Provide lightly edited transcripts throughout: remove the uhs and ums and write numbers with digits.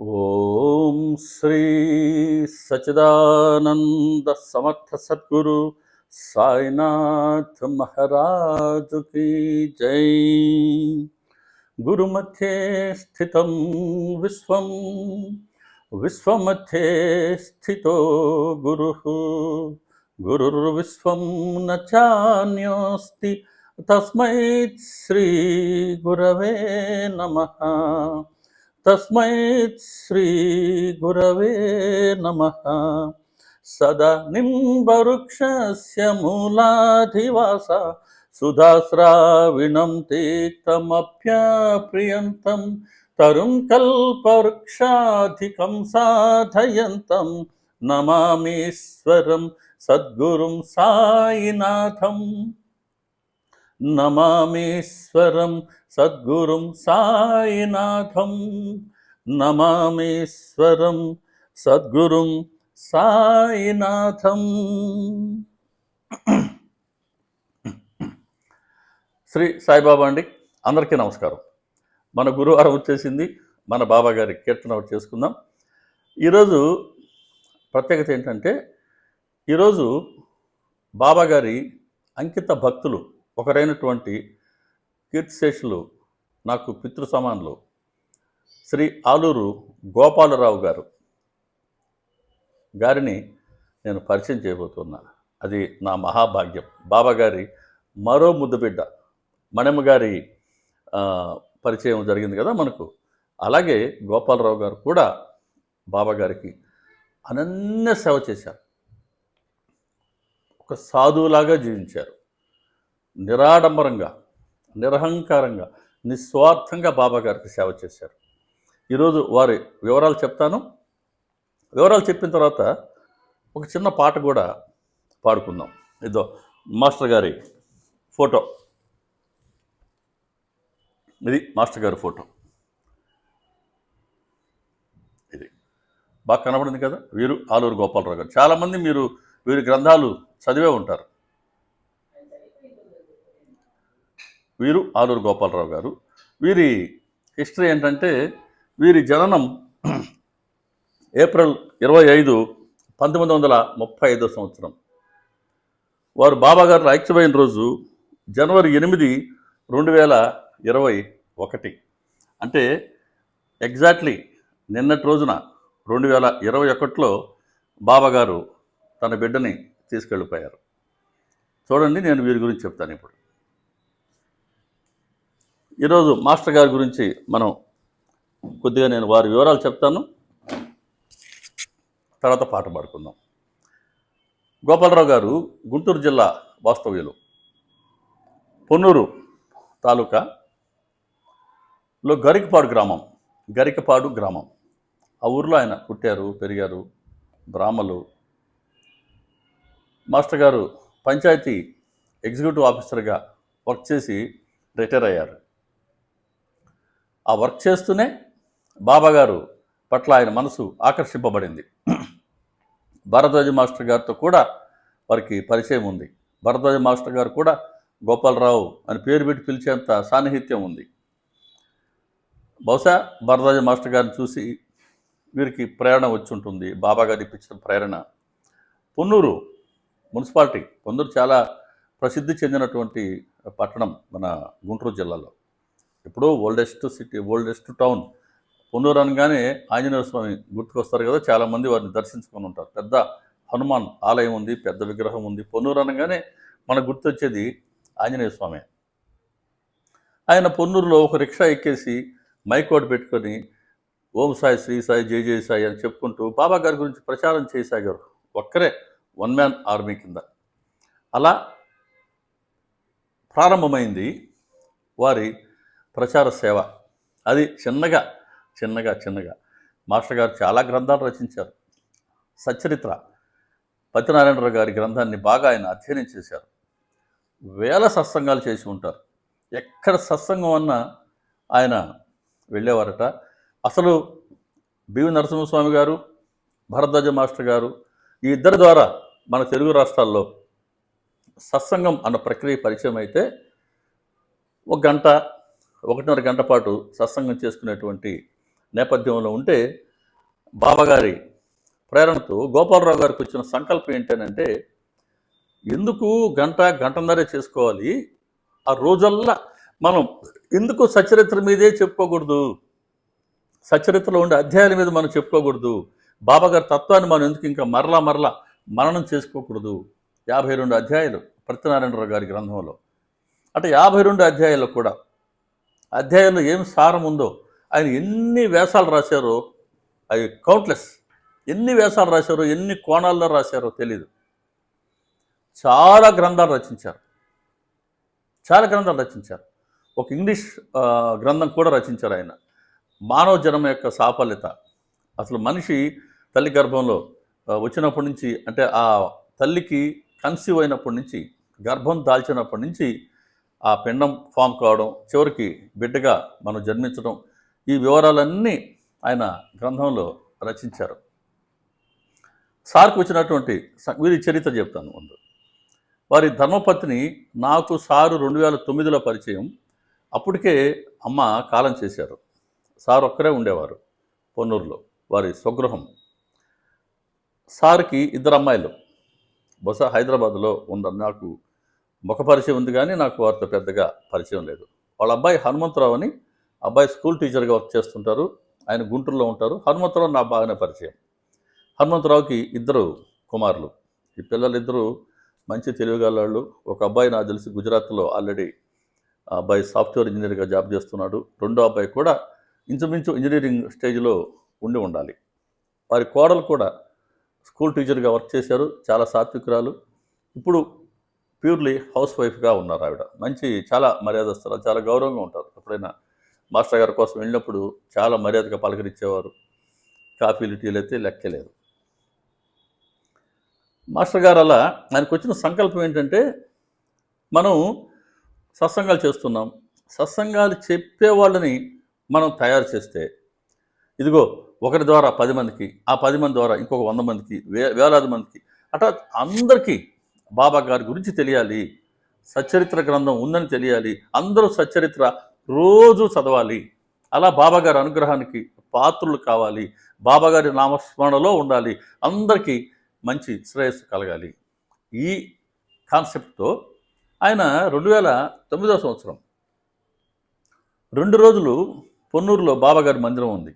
ఓం శ్రీ సచిదానంద సమర్థ సద్గురు సాయినాథ్ మహారాజుకి జై. గురుమధ్యే స్థితం విశ్వం, విశ్వమధ్యే స్థితో గురుః, గురుర్విశ్వం న చాన్యోస్తి తస్మై శ్రీ గురవే నమః. తస్మై శ్రీ గురవే నమః. సదా నింబవృక్షస్య మూలాధివాస సుధాస్రావిణం తీర్థమప్యప్రియంతం తరుం కల్పవృక్షాధికం సాధయంతం నమామీశ్వరం సద్గురుం సాయినాథం. నమామీశ్వరం సద్గురుం సాయినాథం. నమామీశ్వరం సద్గురుం సాయినాథం. శ్రీ సాయిబాబా అండి, అందరికీ నమస్కారం. మన గురువారం వచ్చేసింది, మన బాబా గారి కీర్తన ఒకటి చేసుకుందాం. ఈరోజు ప్రత్యేకత ఏంటంటే, ఈరోజు బాబా గారి అంకిత భక్తులు ఒకరైనటువంటి కీర్తిశేషులు, నాకు పితృ సమానులు, శ్రీ ఆలూరు గోపాలరావు గారిని నేను పరిచయం చేయబోతున్నా. అది నా మహాభాగ్యం. బాబా గారి మరో ముద్దుబిడ్డ మణిమ గారి పరిచయం జరిగింది కదా మనకు. అలాగే గోపాలరావు గారు కూడా బాబా గారికి అనన్య సేవ చేశారు. ఒక సాధువులాగా జీవించారు. నిరాడంబరంగా, నిరహంకారంగా, నిస్వార్థంగా బాబా గారికి సేవ చేశారు. ఈరోజు వారి వివరాలు చెప్తాను. వివరాలు చెప్పిన తర్వాత ఒక చిన్న పాట కూడా పాడుకుందాం. ఇదో మాస్టర్ గారి ఫోటో, ఇది మాస్టర్ గారి ఫోటో. ఇది బాగా కనబడింది కదా. వీరు ఆలూరు గోపాలరావు గారు. చాలామంది మీరు వీరి గ్రంథాలు చదివే ఉంటారు. వీరు ఆలూరు గోపాలరావు గారు. వీరి హిస్టరీ ఏంటంటే, వీరి జననం ఏప్రిల్ 25, 1935 సంవత్సరం. వారు బాబా గారు ఐక్యమైన రోజు జనవరి 8, 2021. అంటే ఎగ్జాక్ట్లీ నిన్నటి రోజున 2021లో బాబా గారు తన బిడ్డని తీసుకెళ్ళిపోయారు. చూడండి, నేను వీరి గురించి చెప్తాను ఇప్పుడు. ఈరోజు మాస్టర్ గారి గురించి మనం కొద్దిగా నేను వారి వివరాలు చెప్తాను, తర్వాత పాట పాడుకుందాం. గోపాలరావు గారు గుంటూరు జిల్లా వాస్తవ్యులు. పొన్నూరు తాలూకాలో గరికపాడు గ్రామం. ఆ ఊర్లో ఆయన పుట్టారు, పెరిగారు. బ్రాహ్మలు. మాస్టర్ గారు పంచాయతీ ఎగ్జిక్యూటివ్ ఆఫీసర్గా వర్క్ చేసి రిటైర్ అయ్యారు. ఆ వర్క్ చేస్తూనే బాబాగారు పట్ల ఆయన మనసు ఆకర్షింపబడింది. భరద్వాజ మాస్టర్ గారితో కూడా వారికి పరిచయం ఉంది. భరద్వాజ మాస్టర్ గారు కూడా గోపాలరావు అని పేరు పెట్టి పిలిచేంత సాన్నిహిత్యం ఉంది. బహుశా భరద్వాజ మాస్టర్ గారిని చూసి వీరికి ప్రేరణ వచ్చి ఉంటుంది. బాబాగారు ఇప్పించిన ప్రేరణ. పొన్నూరు మున్సిపాలిటీ, పొన్నూరు చాలా ప్రసిద్ధి చెందినటువంటి పట్టణం మన గుంటూరు జిల్లాలో. ఎప్పుడో oldest city, oldest town Ponnuru అనగానే ఆంజనేయ స్వామి గుర్తుకొస్తారు కదా. చాలామంది వారిని దర్శించుకొని ఉంటారు. పెద్ద హనుమాన్ ఆలయం ఉంది, పెద్ద విగ్రహం ఉంది. పొన్నూరు అనగానే మనకు గుర్తొచ్చేది ఆంజనేయ స్వామి. ఆయన పొన్నూరులో ఒక రిక్షా ఎక్కేసి మైకోడ్ పెట్టుకొని ఓం సాయి, శ్రీ సాయి, జై జై సాయి అని చెప్పుకుంటూ బాబా గారి గురించి ప్రచారం చేయసాగారు. ఒక్కరే, వన్ మ్యాన్ ఆర్మీ కింద. అలా ప్రారంభమైంది వారి ప్రచార సేవ. అది చిన్నగా మాస్టర్ గారు చాలా గ్రంథాలు రచించారు. సచ్చరిత్ర పతినారాయణరావు గారి గ్రంథాన్ని బాగా ఆయన అధ్యయనం చేశారు. వేల సత్సంగాలు చేసి ఉంటారు. ఎక్కడ సత్సంగం అన్నా ఆయన వెళ్ళేవారట. అసలు బివి నరసింహస్వామి గారు, భరద్వాజ మాస్టర్ గారు, ఈ ఇద్దరి ద్వారా మన తెలుగు రాష్ట్రాల్లో సత్సంగం అన్న ప్రక్రియ పరిచయం అయితే ఒక గంట, 1.5 గంట పాటు సత్సంగం చేసుకునేటువంటి నేపథ్యంలో ఉంటే బాబాగారి ప్రేరణతో గోపాలరావు గారికి వచ్చిన సంకల్పం ఏంటనంటే, ఎందుకు గంటన్నరే చేసుకోవాలి, ఆ రోజల్లా మనం ఎందుకు సచరిత్ర మీదే చెప్పుకోకూడదు, సచరిత్రలో ఉండే అధ్యాయాల మీద మనం చెప్పుకోకూడదు, బాబాగారి తత్వాన్ని మనం ఎందుకు ఇంకా మరలా మననం చేసుకోకూడదు. 52 అధ్యాయాలు సత్యనారాయణరావు గారి గ్రంథంలో. అంటే 52 అధ్యాయాల్లో కూడా అధ్యాయంలో ఏం సారం ఉందో, ఆయన ఎన్ని వ్యాసాలు రాశారో అవి కౌంట్లెస్. ఎన్ని వ్యాసాలు రాశారో, ఎన్ని కోణాల్లో రాశారో తెలీదు. చాలా గ్రంథాలు రచించారు. ఒక ఇంగ్లీష్ గ్రంథం కూడా రచించారు ఆయన. మానవ జన్మ యొక్క సాఫల్యత. అసలు మనిషి తల్లి గర్భంలో వచ్చినప్పటి నుంచి, అంటే ఆ తల్లికి కన్సీవ్ అయినప్పటి నుంచి, గర్భం దాల్చినప్పటి నుంచి ఆ పిండం ఫామ్ కావడం, చివరికి బిడ్డగా మనం జన్మించడం, ఈ వివరాలన్నీ ఆయన గ్రంథంలో రచించారు. సార్కు వచ్చినటువంటి వీరి చరిత్ర చెప్తాను ముందు. వారి ధర్మపత్ని నాకు సారు 2009లో పరిచయం. అప్పటికే అమ్మ కాలం చేశారు. సార్ ఒక్కరే ఉండేవారు పొన్నూరులో, వారి స్వగృహం. సార్కి 2 అమ్మాయిలు. బహుశా హైదరాబాద్లో నాకు ముఖ పరిచయం ఉంది, కానీ నాకు వారితో పెద్దగా పరిచయం లేదు. వాళ్ళ అబ్బాయి హనుమంతరావు అని, అబ్బాయి స్కూల్ టీచర్గా వర్క్ చేస్తుంటారు. ఆయన గుంటూరులో ఉంటారు. హనుమంతరావు నాకు బాగానే పరిచయం. హనుమంతరావుకి 2 కుమారులు. ఈ పిల్లలిద్దరూ మంచి తెలివిగలవాళ్ళు. ఒక అబ్బాయి నాకు తెలిసి గుజరాత్లో ఆల్రెడీ, ఆ అబ్బాయి సాఫ్ట్వేర్ ఇంజనీర్గా జాబ్ చేస్తున్నాడు. రెండో అబ్బాయి కూడా ఇంచుమించు ఇంజనీరింగ్ స్టేజ్లో ఉండాలి. వారి కోడలు కూడా స్కూల్ టీచర్గా వర్క్ చేశారు. చాలా సాత్వికురాలు. ఇప్పుడు ప్యూర్లీ హౌస్ వైఫ్గా ఉన్నారు ఆవిడ. మంచి, చాలా మర్యాదస్తులు, చాలా గౌరవంగా ఉంటారు. ఎప్పుడైనా మాస్టర్ గారి కోసం వెళ్ళినప్పుడు చాలా మర్యాదగా పలకరించేవారు. కాఫీలు, టీలు అయితే లెక్కలేదు. మాస్టర్ గారు అలా ఆయనకు వచ్చిన సంకల్పం ఏంటంటే, మనం సత్సంగాలు చేస్తున్నాం, సత్సంగాలు చెప్పేవాళ్ళని మనం తయారు చేస్తే, ఇదిగో ఒకరి ద్వారా 10 మందికి, ఆ 10 మంది ద్వారా ఇంకొక 100 మందికి, వేలాది మందికి, అట్లా అందరికీ బాబా గారి గురించి తెలియాలి, సచ్చరిత్ర గ్రంథం ఉందని తెలియాలి, అందరూ సచ్చరిత్ర రోజు చదవాలి, అలా బాబాగారి అనుగ్రహానికి పాత్రులు కావాలి, బాబాగారి నామస్మరణలో ఉండాలి, అందరికీ మంచి శ్రేయస్సు కలగాలి. ఈ కాన్సెప్ట్తో ఆయన 2009వ సంవత్సరం 2 రోజులు పొన్నూరులో బాబాగారి మందిరం ఉంది.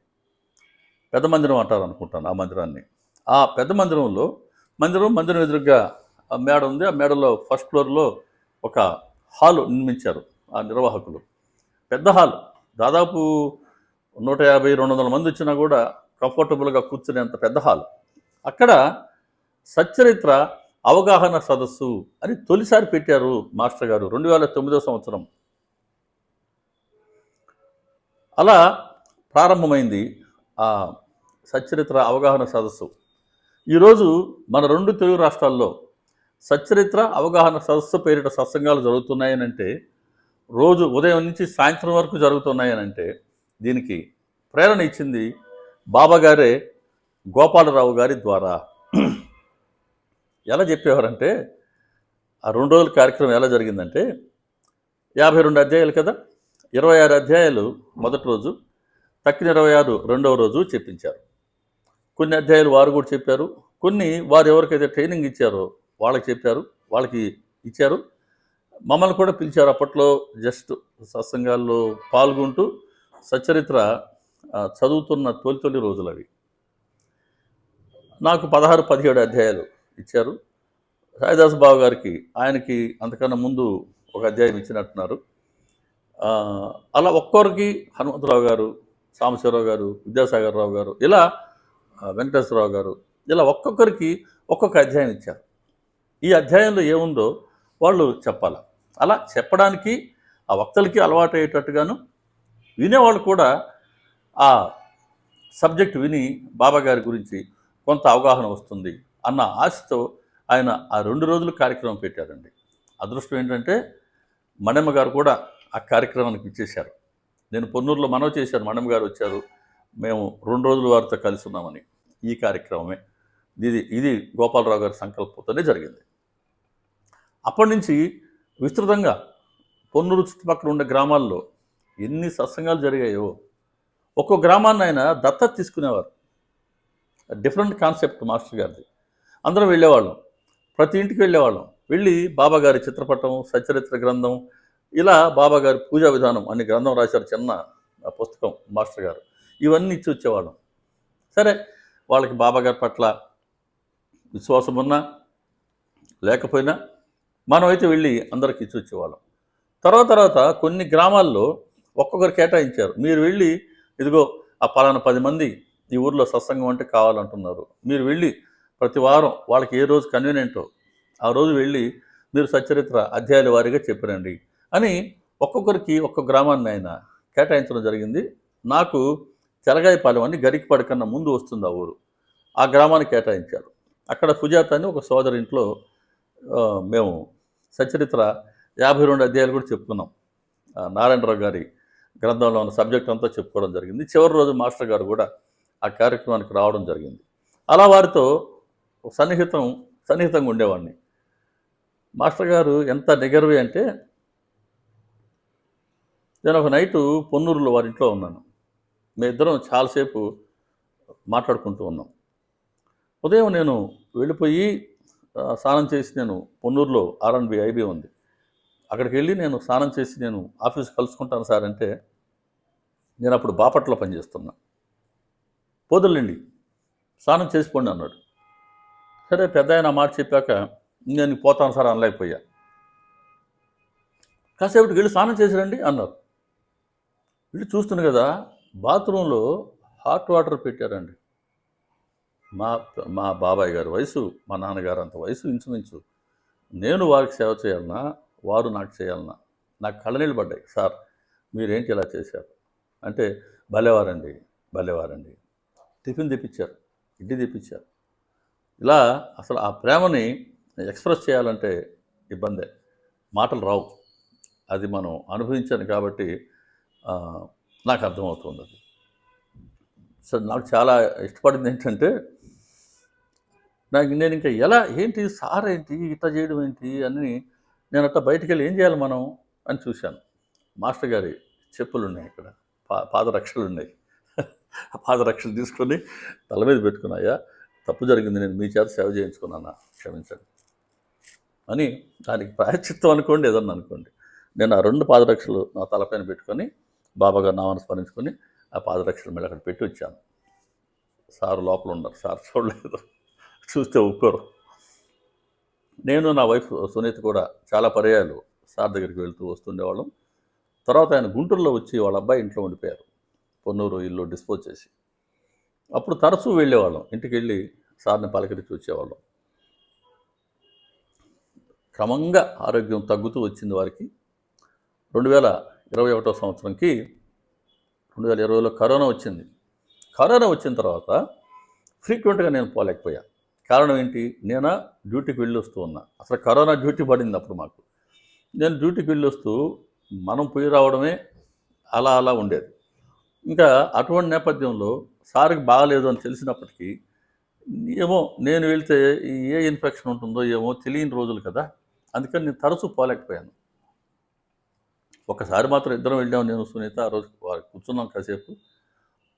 పెద్ద మందిరం అంటారు అనుకుంటాను ఆ మందిరాన్ని. ఆ పెద్ద మందిరంలో మందిరం ఎదురుగా మేడ ఉంది. ఆ మేడలో ఫస్ట్ ఫ్లోర్లో ఒక హాలు నిర్మించారు ఆ నిర్వాహకులు. పెద్ద హాల్, దాదాపు 150-200 మంది వచ్చినా కూడా కంఫర్టబుల్గా కూర్చునేంత పెద్ద హాల్. అక్కడ సచ్చరిత్ర అవగాహన సదస్సు అని తొలిసారి పెట్టారు మాస్టర్ గారు 2009వ సంవత్సరం. అలా ప్రారంభమైంది ఆ సచ్చరిత్ర అవగాహన సదస్సు. ఈరోజు మన 2 తెలుగు రాష్ట్రాల్లో సచ్చరిత్ర అవగాహన సదస్సు పేరిట సత్సంగాలు జరుగుతున్నాయనంటే, రోజు ఉదయం నుంచి సాయంత్రం వరకు జరుగుతున్నాయనంటే, దీనికి ప్రేరణ ఇచ్చింది బాబాగారే గోపాలరావు గారి ద్వారా. ఎలా చెప్పేవారంటే, ఆ 2 రోజుల కార్యక్రమం ఎలా జరిగిందంటే, 52 అధ్యాయాలు కదా, 26 అధ్యాయాలు మొదటి రోజు, తక్కిన 26 రెండవ రోజు చెప్పించారు. కొన్ని అధ్యాయాలు వారు కూడా చెప్పారు, కొన్ని వారు ఎవరికైతే ట్రైనింగ్ ఇచ్చారో వాళ్ళకి చెప్పారు, వాళ్ళకి ఇచ్చారు. మమ్మల్ని కూడా పిలిచారు. అప్పట్లో జస్ట్ సత్సంగాల్లో పాల్గొంటూ సచ్చరిత్ర చదువుతున్న తొలి రోజులు అవి. నాకు 16-17 అధ్యాయాలు ఇచ్చారు. సాయిదాస్ బాబు గారికి, ఆయనకి అంతకన్నా ముందు ఒక అధ్యాయం ఇచ్చినట్టున్నారు. అలా ఒక్కొక్కరికి హనుమంతరావు గారు, సాంబశివరావు గారు, విద్యాసాగర్ రావు గారు, ఇలా వెంకటేశ్వరరావు గారు, ఇలా ఒక్కొక్కరికి ఒక్కొక్క అధ్యాయం ఇచ్చారు. ఈ అధ్యాయంలో ఏముందో వాళ్ళు చెప్పాలి. అలా చెప్పడానికి ఆ వక్తలకి అలవాటు అయ్యేటట్టుగాను, వినేవాళ్ళు కూడా ఆ సబ్జెక్ట్ విని బాబాగారి గురించి కొంత అవగాహన వస్తుంది అన్న ఆశతో ఆయన ఆ 2 రోజులు కార్యక్రమం పెట్టారండి. అదృష్టం ఏంటంటే మణమ్మ గారు కూడా ఆ కార్యక్రమానికి ఇచ్చేశారు. నేను పొన్నూరులో మనవి చేశాను, మణమ్మ గారు వచ్చారు, మేము 2 రోజులు వారితో కలిసి ఉన్నామని. ఈ కార్యక్రమమే ఇది గోపాలరావు గారి సంకల్పంతోనే జరిగింది. అప్పటి నుంచి విస్తృతంగా పొన్నూరు చుట్టుపక్కల ఉండే గ్రామాల్లో ఎన్ని సత్సంగాలు జరిగాయో. ఒక్కో గ్రామాన్ని ఆయన దత్తత తీసుకునేవారు. డిఫరెంట్ కాన్సెప్ట్ మాస్టర్ గారిది. అందరం వెళ్ళేవాళ్ళం. ప్రతి ఇంటికి వెళ్ళేవాళ్ళం. వెళ్ళి బాబాగారి చిత్రపటం, సచ్చరిత్ర గ్రంథం, ఇలా బాబాగారి పూజా విధానం అనే గ్రంథం రాశారు, చిన్న పుస్తకం మాస్టర్ గారు. ఇవన్నీ ఇచ్చి వచ్చేవాళ్ళం. సరే, వాళ్ళకి బాబాగారి పట్ల విశ్వాసం ఉన్నా లేకపోయినా మనమైతే వెళ్ళి అందరికి ఇచ్చి వచ్చేవాళ్ళం. తర్వాత కొన్ని గ్రామాల్లో ఒక్కొక్కరు కేటాయించారు. మీరు వెళ్ళి ఇదిగో ఆ పలానా 10 మంది ఈ ఊర్లో సత్సంగం అంటే కావాలంటున్నారు, మీరు వెళ్ళి ప్రతి వారం వాళ్ళకి ఏ రోజు కన్వీనియంటో ఆ రోజు వెళ్ళి మీరు సచ్చరిత్ర అధ్యాయాల వారీగా చెప్పిరండి అని ఒక్కొక్కరికి ఒక్కొక్క గ్రామాన్ని ఆయన కేటాయించడం జరిగింది. నాకు తెలగాయపాలెం అని గరికపాడు కన్నా ముందు వస్తుంది ఆ ఊరు. ఆ గ్రామాన్ని కేటాయించారు. అక్కడ సుజాత అని ఒక సోదరి ఇంట్లో మేము సచ్చరిత్ర 52 అధ్యాయాలు కూడా చెప్పుకున్నాం. నారాయణరావు గారి గ్రంథంలో ఉన్న సబ్జెక్ట్ అంతా చెప్పుకోవడం జరిగింది. చివరి రోజు మాస్టర్ గారు కూడా ఆ కార్యక్రమానికి రావడం జరిగింది. అలా వారితో సన్నిహితంగా ఉండేవాడిని. మాస్టర్ గారు ఎంత నిగర్వి అంటే, నేను ఒక నైటు పొన్నూరులో వారి ఇంట్లో ఉన్నాను. మేమిద్దరం చాలాసేపు మాట్లాడుకుంటూ ఉన్నాం. ఉదయం నేను వెళ్ళిపోయి స్నానం చేసి, నేను పొన్నూరులో R&B IB ఉంది, అక్కడికి వెళ్ళి నేను స్నానం చేసి నేను ఆఫీస్ కలుసుకుంటాను సార్ అంటే, నేను అప్పుడు బాపట్ల పనిచేస్తున్నా, పోదులండి స్నానం చేసిపోండి అన్నాడు. సరే, పెద్ద ఆయన మాట చెప్పాక నేను పోతాను సార్ అనలేకపోయా. కాసేపటికి వెళ్ళి స్నానం చేసిరండి అన్నారు. వెళ్ళి చూస్తున్నా కదా, బాత్రూంలో హాట్ వాటర్ పెట్టారండి. మా బాబాయ్ గారి వయసు, మా నాన్నగారు అంత వయసు ఇంచుమించు. నేను వారికి సేవ చేయాలన్నా, వారు నాకు చేయాలన్నా, నాకు కళ్ళనీళ్ళు పడ్డాయి. సార్ మీరేంటి ఇలా చేశారు అంటే, భలేవారండి టిఫిన్ తెప్పించారు, ఇడ్లీ తెప్పించారు. ఇలా అసలు ఆ ప్రేమని ఎక్స్ప్రెస్ చేయాలంటే ఇబ్బందే, మాటలు రావు. అది మనం అనుభవించాను కాబట్టి నాకు అర్థమవుతుంది అది. సో నాకు చాలా ఇష్టపడింది ఏంటంటే, నేను ఇంకా ఏంటి సార్ ఏంటి ఇట్లా చేయడం ఏంటి అని నేను అట్లా బయటికి వెళ్ళి ఏం చేయాలి మనం అని చూశాను. మాస్టర్ గారి చెప్పులు ఉన్నాయి ఇక్కడ, పాదరక్షలు ఉన్నాయి. ఆ పాదరక్షలు తీసుకొని తల మీద పెట్టుకున్నాయా, తప్పు జరిగింది, నేను మీ చేత సేవ చేయించుకున్నానా, క్షమించండి అని. దానికి ప్రాయశ్చిత్తం అనుకోండి, ఏదన్నా అనుకోండి. నేను ఆ 2 పాదరక్షలు నా తలపైన పెట్టుకొని బాబాగారు నామాన్ని స్మరించుకొని ఆ పాదరక్షల మీద అక్కడ పెట్టి వచ్చాను. సార్ లోపల ఉన్నారు, సార్ చూడలేదు, చూస్తే ఒప్పుకోరు. నేను నా వైఫ్ సునీత కూడా చాలా పర్యాయాలు సార్ దగ్గరికి వెళ్తూ వస్తుండేవాళ్ళం. తర్వాత ఆయన గుంటూరులో వచ్చి వాళ్ళ అబ్బాయి ఇంట్లో ఉండిపోయారు, పొన్నూరు ఇల్లు డిస్పోజ్ చేసి. అప్పుడు తరచూ వెళ్ళేవాళ్ళం, ఇంటికి వెళ్ళి సార్ని పలకరించి వచ్చేవాళ్ళం. క్రమంగా ఆరోగ్యం తగ్గుతూ వచ్చింది వారికి. 2021 సంవత్సరంకి 2020లో కరోనా వచ్చింది. కరోనా వచ్చిన తర్వాత ఫ్రీక్వెంట్గా నేను పోలేకపోయా. కారణం ఏంటి, నేను డ్యూటీకి వెళ్ళి వస్తూ ఉన్నా. అసలు కరోనా డ్యూటీ పడింది అప్పుడు మాకు. నేను డ్యూటీకి వెళ్ళి వస్తూ మనం పోయి రావడమే అలా ఉండేది. ఇంకా అటువంటి నేపథ్యంలో సార్కి బాగలేదు అని తెలిసినప్పటికీ, ఏమో నేను వెళ్తే ఏ ఇన్ఫెక్షన్ ఉంటుందో ఏమో తెలియని రోజులు కదా, అందుకని నేను తరచూ పోలేకపోయాను. ఒకసారి మాత్రం ఇద్దరం వెళ్ళాము, నేను సునీత. ఆ రోజు వారికి కూర్చున్నాం కాసేపు.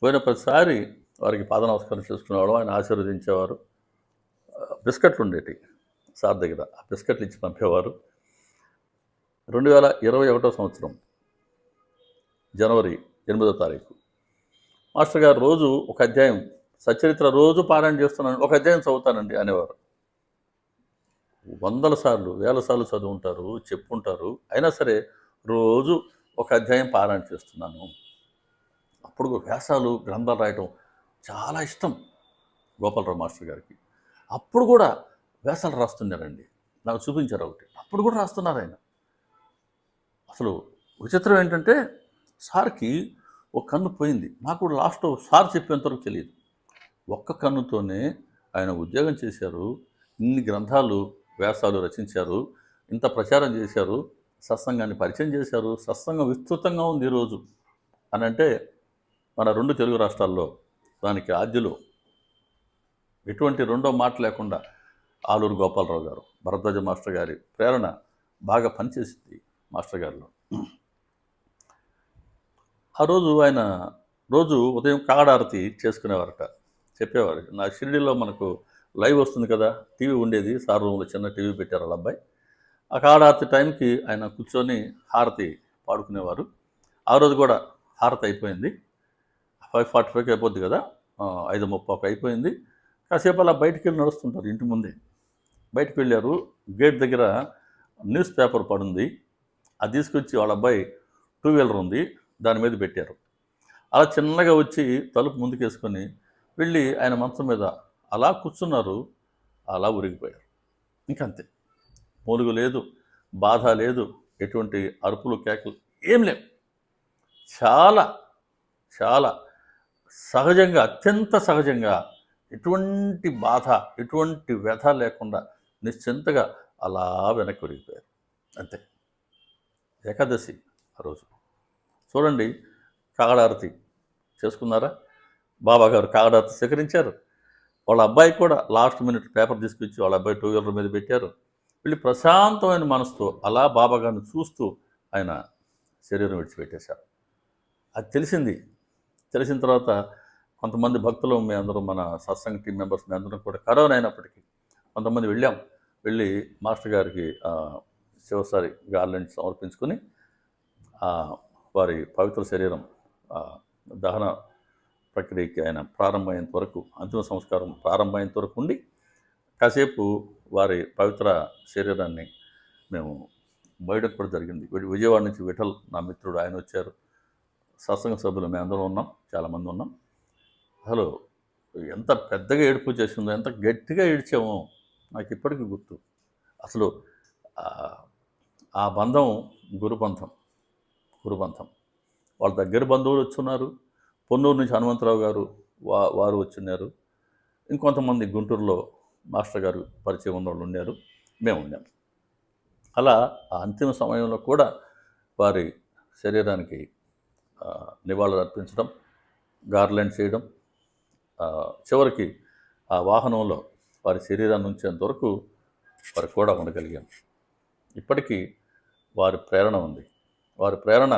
పోయిన ప్రతిసారి వారికి పాద నమస్కారం చేసుకునేవాడు, ఆయన ఆశీర్వదించేవారు. బిస్కెట్లు ఉండేవి సార్ దగ్గర, ఆ బిస్కెట్లు ఇచ్చి పంపేవారు. 2021 సంవత్సరం జనవరి 8వ తారీఖు మాస్టర్ గారు రోజు ఒక అధ్యాయం సచ్చరిత్ర రోజు పారాయణ చేస్తున్నాను, ఒక అధ్యాయం చదువుతానండి అనేవారు. 100 సార్లు 1000 సార్లు చదువుంటారు, చెప్పుంటారు, అయినా సరే రోజు ఒక అధ్యాయం పారాయణ చేస్తున్నాను. అప్పుడు వ్యాసాలు గ్రంథాలు రాయటం చాలా ఇష్టం గోపాలరావు మాస్టర్ గారికి. అప్పుడు కూడా వ్యాసాలు రాస్తున్నారండి, నాకు చూపించారు ఒకటి. అప్పుడు కూడా రాస్తున్నారు ఆయన. అసలు విచిత్రం ఏంటంటే, సార్కి ఒక కన్ను పోయింది, నాకు కూడా లాస్ట్ సార్ చెప్పేంతవరకు తెలియదు. ఒక్క కన్నుతోనే ఆయన ఉద్యోగం చేశారు, ఇన్ని గ్రంథాలు వ్యాసాలు రచించారు, ఇంత ప్రచారం చేశారు, సత్సంగాన్ని పరిచయం చేశారు. సత్సంగం విస్తృతంగా ఉంది ఈరోజు అని అంటే, మన 2 తెలుగు రాష్ట్రాల్లో దానికి ఆద్యులు, ఎటువంటి రెండో మాట లేకుండా ఆలూరు గోపాలరావు గారు, భరద్వాజ మాస్టర్ గారి ప్రేరణ బాగా పనిచేసింది మాస్టర్ గారిలో. ఆ రోజు ఆయన రోజు ఉదయం కాడారతి చేసుకునేవారట. చెప్పేవారు. నా షిరిడీలో మనకు లైవ్ వస్తుంది కదా, టీవీ ఉండేది, సార్ రూమ్లో చిన్న టీవీ పెట్టారు వాళ్ళ అబ్బాయి. ఆ కాడార్తి టైంకి ఆయన కూర్చొని హారతి పాడుకునేవారు. ఆ రోజు కూడా హారతి అయిపోయింది. 5:45కి అయిపోద్ది కదా, 5:30 అయిపోయింది. కాసేపు అలా బయటికి వెళ్ళి నడుస్తుంటారు ఇంటి ముందే. బయటకు వెళ్ళారు, గేట్ దగ్గర న్యూస్ పేపర్ పడుంది. అది తీసుకొచ్చి వాళ్ళ అబ్బాయి టూ వీలర్ ఉంది, దాని మీద పెట్టారు. అలా చిన్నగా వచ్చి తలుపు ముందుకేసుకొని వెళ్ళి ఆయన మంచం మీద అలా కూర్చున్నారు. అలా ఉరిగిపోయారు. ఇంకంతే. మూలుగు లేదు, బాధ లేదు, ఎటువంటి అరుపులు కేకలు ఏం లేవు. చాలా చాలా సహజంగా, అత్యంత సహజంగా, ఎటువంటి బాధ, ఎటువంటి వ్యధ లేకుండా నిశ్చింతగా అలా వెనక్కి ఉరిగిపోయారు. అంతే. ఏకాదశి ఆ రోజు చూడండి, కాగడారతి చేసుకున్నారా? బాబాగారు కాగడారతి స్వీకరించారు. వాళ్ళ అబ్బాయి కూడా లాస్ట్ మినిట్ పేపర్ తీసుకొచ్చి వాళ్ళ అబ్బాయి టూ వీలర్ మీద పెట్టారు. వీళ్ళు ప్రశాంతమైన మనసుతో అలా బాబాగారిని చూస్తూ ఆయన శరీరం విడిచిపెట్టేశారు. అది తెలిసింది. తెలిసిన తర్వాత కొంతమంది భక్తులు, మేము అందరం, మన సత్సంగ టీం మెంబర్స్ మేము అందరం కూడా కరోనా అయినప్పటికీ కొంతమంది వెళ్ళి మాస్టర్ గారికి చివరిసారి గార్లెండ్ సమర్పించుకొని వారి పవిత్ర శరీరం దహన ప్రక్రియకి ఆయన ప్రారంభమైనంత వరకు, అంతిమ సంస్కారం ప్రారంభమైనంత వరకు ఉండి కాసేపు వారి పవిత్ర శరీరాన్ని మేము బయటకు కూడా జరిగింది. విజయవాడ నుంచి విఠల్ నా మిత్రుడు, ఆయన వచ్చారు. సత్సంగ సభ్యులు మేము అందరం ఉన్నాం, చాలామంది ఉన్నాం. అసలు ఎంత పెద్దగా ఏడుపు చేసిందో, ఎంత గట్టిగా ఏడ్చామో నాకు ఇప్పటికీ గుర్తు. అసలు ఆ బంధం గురుబంధం. వాళ్ళ దగ్గర బంధువులు వచ్చున్నారు. పొన్నూరు నుంచి హనుమంతరావు గారు వారు వచ్చున్నారు. ఇంకొంతమంది గుంటూరులో మాస్టర్ గారు పరిచయం ఉన్నవాళ్ళు ఉన్నారు, మేము ఉన్నాం. అలా ఆ అంతిమ సమయంలో కూడా వారి శరీరానికి నివాళులు అర్పించడం, గార్లెండ్ చేయడం, చివరికి ఆ వాహనంలో వారి శరీరాన్ని ఉంచేంత వరకు వారు కూడా ఉండగలిగాం. ఇప్పటికీ వారి ప్రేరణ ఉంది. వారి ప్రేరణ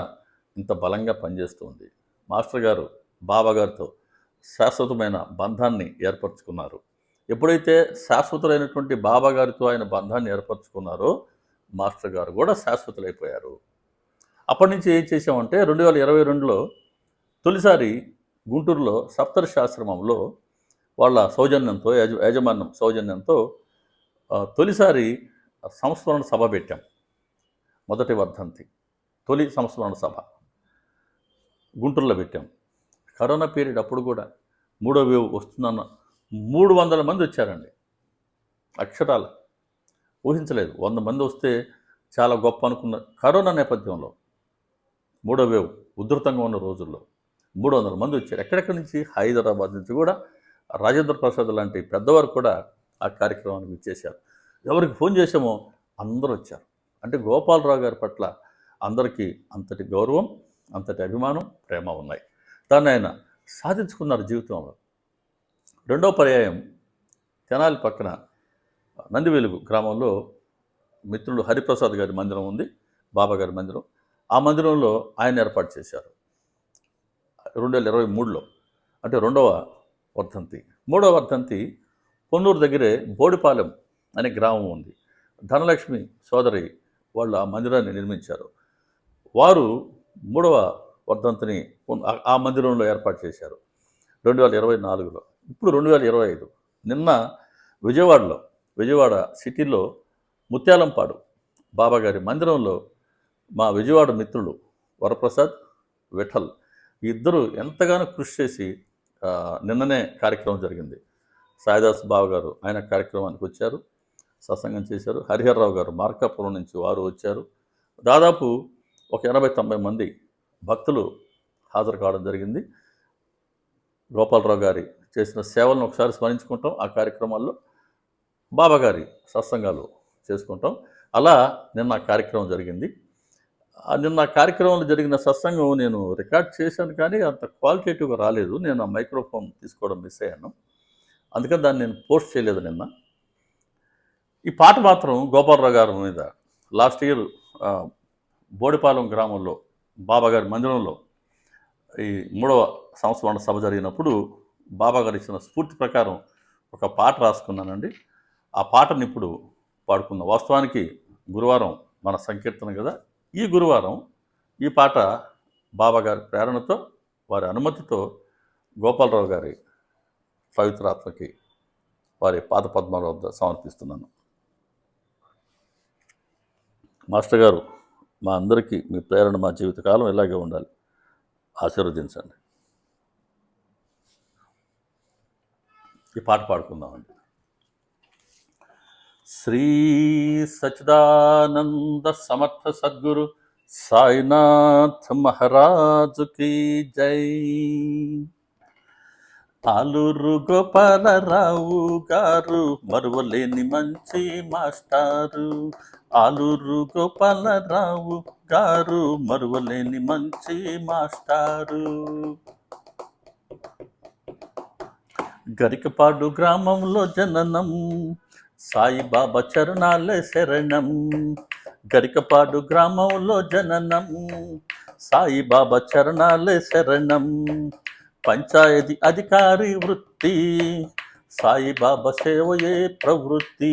ఇంత బలంగా పనిచేస్తూ ఉంది. మాస్టర్ గారు బాబాగారితో శాశ్వతమైన బంధాన్ని ఏర్పరచుకున్నారు. ఎప్పుడైతే శాశ్వతులైనటువంటి బాబాగారితో ఆయన బంధాన్ని ఏర్పరచుకున్నారో మాస్టర్ గారు కూడా శాశ్వతులైపోయారు. అప్పటి నుంచి ఏం చేసామంటే 2022లో తొలిసారి గుంటూరులో సప్తర్షి ఆశ్రమంలో వాళ్ళ సౌజన్యంతో, యాజమాన్యం సౌజన్యంతో తొలిసారి సంస్మరణ సభ పెట్టాం. మొదటి వర్ధంతి తొలి సంస్మరణ సభ గుంటూరులో పెట్టాం. కరోనా పీరియడ్ అప్పుడు కూడా 3వ వేవ్ వస్తుందన్న 300 మంది వచ్చారండి. అక్షరాల ఊహించలేదు. 100 మంది వస్తే చాలా గొప్ప అనుకున్న కరోనా నేపథ్యంలో 3వ వేవ్ ఉధృతంగా ఉన్న రోజుల్లో 300 మంది వచ్చారు. ఎక్కడెక్కడి నుంచి, హైదరాబాద్ నుంచి కూడా రాజేంద్ర ప్రసాద్ లాంటి పెద్దవారు కూడా ఆ కార్యక్రమానికి ఇచ్చేశారు. ఎవరికి ఫోన్ చేసామో అందరూ వచ్చారు. అంటే గోపాలరావు గారి పట్ల అందరికీ అంతటి గౌరవం, అంతటి అభిమానం, ప్రేమ ఉన్నాయి. దాన్ని ఆయన సాధించుకున్నారు జీవితంలో. రెండో పర్యాయం తెనాలి పక్కన నందివెలుగు గ్రామంలో మిత్రుడు హరిప్రసాద్ గారి మందిరం ఉంది, బాబాగారి మందిరం. ఆ మందిరంలో ఆయన ఏర్పాటు చేశారు 2023లో. అంటే రెండవ వర్ధంతి. మూడవ వర్ధంతి పొన్నూరు దగ్గరే బోడిపాలెం అనే గ్రామం ఉంది. ధనలక్ష్మి సోదరి వాళ్ళు ఆ మందిరాన్ని నిర్మించారు. వారు 3వ వర్ధంతిని ఆ మందిరంలో ఏర్పాటు చేశారు 2024లో. ఇప్పుడు 2025. నిన్న విజయవాడ సిటీలో ముత్యాలంపాడు బాబాగారి మందిరంలో మా విజయవాడ మిత్రులు వరప్రసాద్, విఠల్ ఇద్దరు ఎంతగానో కృషి చేసి నిన్ననే కార్యక్రమం జరిగింది. సాయిదాస్ బావగారు ఆయన కార్యక్రమానికి వచ్చారు, సత్సంగం చేశారు. హరిహర్రావు గారు మార్కాపురం నుంచి వారు వచ్చారు. దాదాపు ఒక 80-90 మంది భక్తులు హాజరు కావడం జరిగింది. గోపాలరావు గారి చేసిన సేవలను ఒకసారి స్మరించుకుంటాం. ఆ కార్యక్రమాల్లో బాబాగారి సత్సంగాలు చేసుకుంటాం. అలా నిన్న కార్యక్రమం జరిగింది. నిన్న కార్యక్రమంలో జరిగిన సత్సంగం నేను రికార్డ్ చేశాను, కానీ అంత క్వాలిటేటివ్గా రాలేదు. నేను ఆ మైక్రోఫోన్ తీసుకోవడం మిస్ అయ్యాను, అందుకని దాన్ని నేను పోస్ట్ చేయలేదు నిన్న. ఈ పాట మాత్రం గోపాలరావు గారి మీద లాస్ట్ ఇయర్ బోడిపాలెం గ్రామంలో బాబాగారి మందిరంలో ఈ 3వ సంస్మరణ సభ జరిగినప్పుడు బాబా గారు ఇచ్చిన స్ఫూర్తి ప్రకారం ఒక పాట రాసుకున్నానండి. ఆ పాటని ఇప్పుడు పాడుకుందాం. వాస్తవానికి గురువారం మన సంకీర్తన కదా. ఈ గురువారం ఈ పాట బాబా గారి ప్రేరణతో, వారి అనుమతితో గోపాలరావు గారి పవిత్రాత్మకి వారి పాదపద్మాల వద్ద సమర్పిస్తున్నాను. మాస్టర్ గారు, మా అందరికీ మీ ప్రేరణ మా జీవితకాలం ఇలాగే ఉండాలి. ఆశీర్వదించండి. ఈ పాట పాడుకుందామండి. శ్రీ సచ్చిదానంద సమర్థ సద్గురు సాయినాథ్ మహారాజు కీ జై. ఆలూరు గోపాలరావు గారు మరువలేని మంచి మాస్టారు. ఆలూరు గోపాలరావు గారు మరువలేని మంచి మాస్టారు. గరికపాడు గ్రామంలో జననం, సాయిబాబా చరణాలే శరణం. గరికపాడు గ్రామంలో జననం, సాయిబాబా చరణాలే శరణం. పంచాయతీ అధికారి వృత్తి, సాయిబాబా సేవయే ప్రవృత్తి.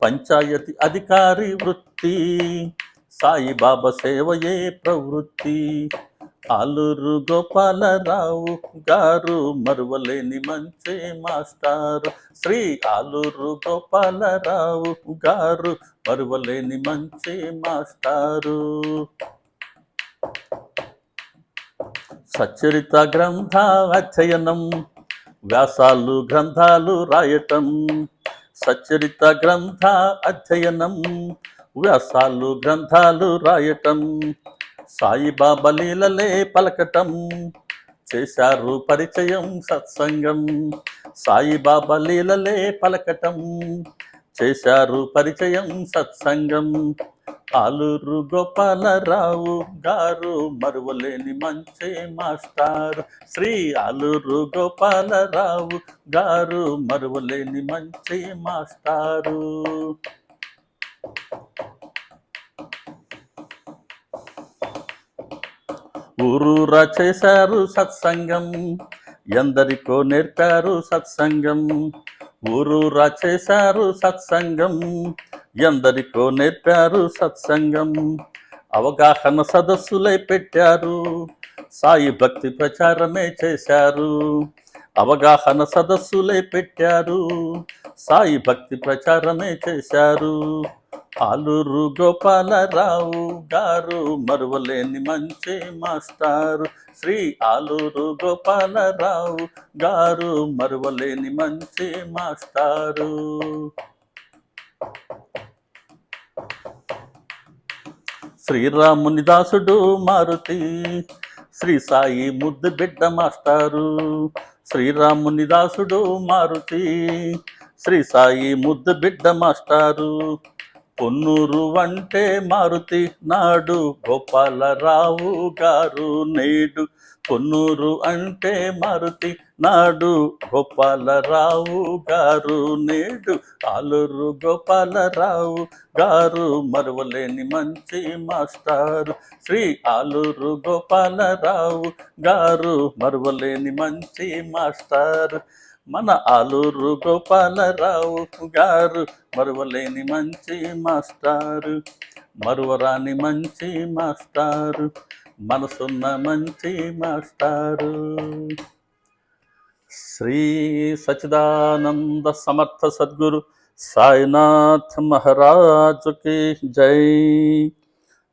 పంచాయతీ అధికారి వృత్తి, సాయిబాబా సేవయే ప్రవృత్తి. ఆలూరు గోపాలరావు గారు మరువలేని మంచి మాస్టారు. శ్రీ ఆలూరు గోపాలరావు గారు మరువలేని మంచి మాస్టారు. సచ్చరిత గ్రంథ అధ్యయనం, వ్యాసాలు గ్రంథాలు రాయటం. సచ్చరిత గ్రంథ అధ్యయనం, వ్యాసాలు గ్రంథాలు రాయటం. సాయిబాబా లీలలే పలకటం, చేశారు పరిచయం సత్సంగం. సాయిబాబా లీలలే పలకటం, చేశారు పరిచయం సత్సంగం. ఆలూరు గోపాలరావు గారు మరువలేని మంచి మాస్టారు. శ్రీ ఆలూరు గోపాలరావు గారు మరువలేని మంచి మాస్టారు. ఊరూరా చేశారు సత్సంగం, ఎందరికో నేర్పారు సత్సంగం. ఊరూరా చేశారు సత్సంగం, ఎందరికో నేర్పారు సత్సంగం. అవగాహన సదస్సులై పెట్టారు, సాయి భక్తి ప్రచారమే చేశారు. అవగాహన సదస్సులై పెట్టారు, సాయి భక్తి ప్రచారమే చేశారు. ఆలూరు గోపాలరావు గారు మరువలేని మంచి మాస్టారు. శ్రీ ఆలూరు గోపాలరావు గారు మరువలేని మంచి మాస్టారు. శ్రీరాముని దాసుడు మారుతి, శ్రీ సాయి ముద్దు బిడ్డ మాస్టారు. శ్రీరాముని దాసుడు మారుతి, శ్రీ సాయి ముద్దు బిడ్డ మాస్టారు. పొన్నూరు అంటే మారుతి నాడు, గోపాలరావు గారు నేడు. పొన్నూరు అంటే మారుతి నాడు, గోపాలరావు గారు నేడు. ఆలూరు గోపాలరావు గారు మరువలేని మంచి మాస్టారు. శ్రీ ఆలూరు గోపాలరావు గారు మరువలేని మంచి మాస్టారు. మన ఆలూరు గోపాలరావు గారు మరువలేని మంచి మాస్టారు. మరువరాని మంచి మాస్టారు, మనసున్న మంచి మాస్టారు. శ్రీ సచ్చిదానంద సమర్థ సద్గురు సాయినాథ్ మహారాజు కి జై.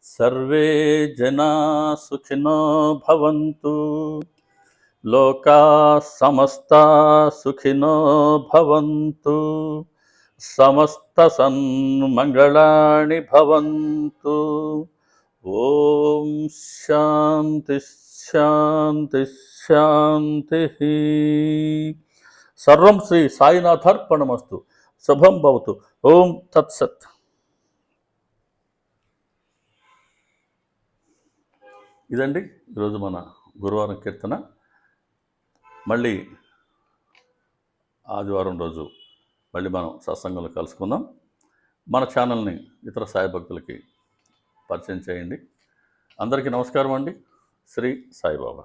సర్వే జనా సుఖినో భవంతు, లోకా సమస్తా సుఖినో భవంతు, సమస్త సన్మంగళాని భవంతు. ఓం శాంతి శాంతి శాంతి. సర్వం శ్రీ సాయినాథార్పణమస్తు. శుభం భవతు. ఓం తత్సత్. ఇదండి ఈరోజు మన గురువారం కీర్తన. మళ్ళీ ఆదివారం రోజు మళ్ళీ మనం సత్సంగంలో కలుసుకుందాం. మన ఛానల్ని ఇతర సాయి భక్తులకి పరిచయం చేయండి. అందరికీ నమస్కారం అండి. శ్రీ సాయిబాబా.